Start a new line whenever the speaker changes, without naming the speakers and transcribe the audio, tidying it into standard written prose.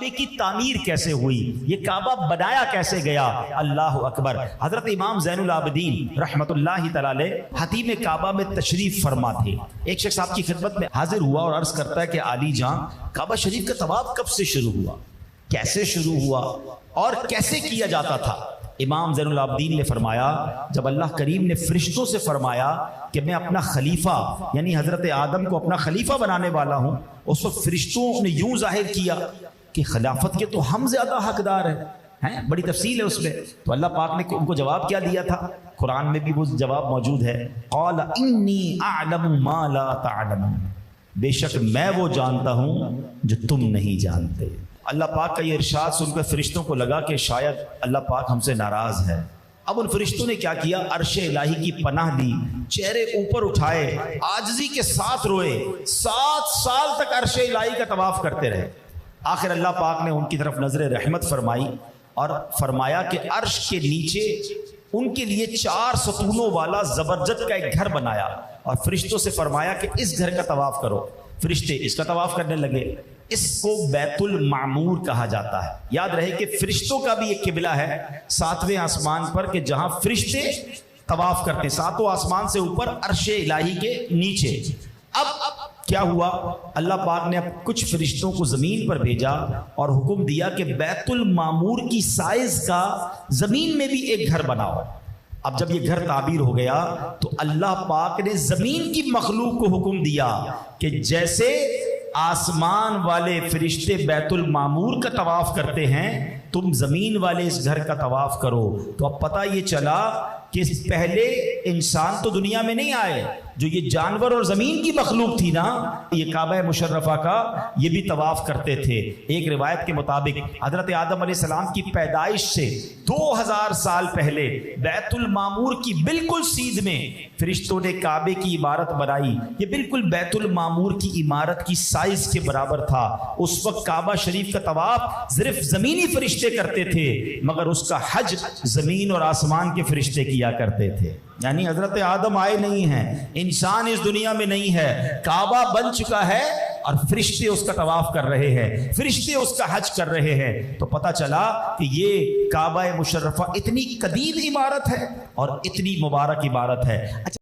کعبے کی تعمیر کیسے ہوئی، یہ کعبہ بنایا کیسے گیا؟ اللہ اکبر۔ حضرت امام زین العابدین رحمت اللہ تعالی علیہ حتیم کعبہ میں تشریف فرما تھے۔ ایک شخص آپ کی خدمت میں حاضر ہوا اور عرض کرتا ہے کہ عالی جان، کعبہ شریف کا طواف کب سے شروع ہوا، کیسے شروع ہوا اور کیسے کیا جاتا تھا؟ امام زین العابدین نے فرمایا، جب اللہ کریم نے فرشتوں سے فرمایا کہ میں اپنا خلیفہ یعنی حضرت آدم کو اپنا خلیفہ بنانے والا ہوں، اس وقت فرشتوں نے یوں ظاہر کیا کہ خلافت کے تو ہم زیادہ حقدار ہیں۔ بڑی تفصیل ہے اس میں۔ تو اللہ پاک نے ان کو جواب کیا دیا تھا؟ قرآن میں بھی وہ جواب موجود ہے، قال انی اعلم ما لا تعلمون، بے شک میں وہ جانتا ہوں جو تم نہیں جانتے۔ اللہ پاک کا یہ ارشاد سن کر فرشتوں کو لگا کہ شاید اللہ پاک ہم سے ناراض ہے۔ اب ان فرشتوں نے کیا کیا؟ عرش الہی کی پناہ لی، چہرے اوپر اٹھائے، عاجزی کے ساتھ روئے، 7 سال تک عرش الہی کا طواف کرتے رہے۔ آخر اللہ پاک نے ان کی طرف نظر رحمت فرمائی اور فرمایا کہ عرش کے نیچے ان کے لیے 4 ستونوں والا زبرجد کا ایک گھر بنایا اور فرشتوں سے فرمایا کہ اس گھر کا طواف کرو۔ فرشتے اس کا طواف کرنے لگے۔ اس کو بیت المعمور کہا جاتا ہے۔ یاد رہے کہ فرشتوں کا بھی ایک قبلہ ہے 7ویں آسمان پر، کہ جہاں فرشتے طواف کرتے ہیں 7 آسمان سے اوپر عرش الہی کے نیچے۔ اب کیا ہوا؟ اللہ پاک نے اب کچھ فرشتوں کو زمین پر بھیجا اور حکم دیا کہ بیت المعمور کی سائز کا زمین میں بھی ایک گھر بناؤ۔ اب جب یہ گھر تعبیر ہو گیا تو اللہ پاک نے زمین کی مخلوق کو حکم دیا کہ جیسے آسمان والے فرشتے بیت المعمور کا طواف کرتے ہیں، تم زمین والے اس گھر کا طواف کرو۔ تو اب پتہ یہ چلا کہ پہلے انسان تو دنیا میں نہیں آئے، جو یہ جانور اور زمین کی مخلوق تھی نا، یہ کعبہ مشرفہ کا یہ بھی طواف کرتے تھے۔ ایک روایت کے مطابق حضرت آدم علیہ السلام کی پیدائش سے 2000 سال پہلے بیت المعمور کی بالکل سیدھ میں فرشتوں نے کعبے کی عمارت بنائی۔ یہ بالکل بیت المعمور کی عمارت کی سائز کے برابر تھا۔ اس وقت کعبہ شریف کا طواف صرف زمینی فرشتے کرتے تھے، مگر اس کا حج زمین اور آسمان کے فرشتے کیا کرتے تھے۔ یعنی حضرت آدم آئے نہیں ہیں، انسان اس دنیا میں نہیں ہے، کعبہ بن چکا ہے اور فرشتے اس کا طواف کر رہے ہیں، فرشتے اس کا حج کر رہے ہیں۔ تو پتہ چلا کہ یہ کعبہ مشرفہ اتنی قدیم عمارت ہے اور اتنی مبارک عمارت ہے۔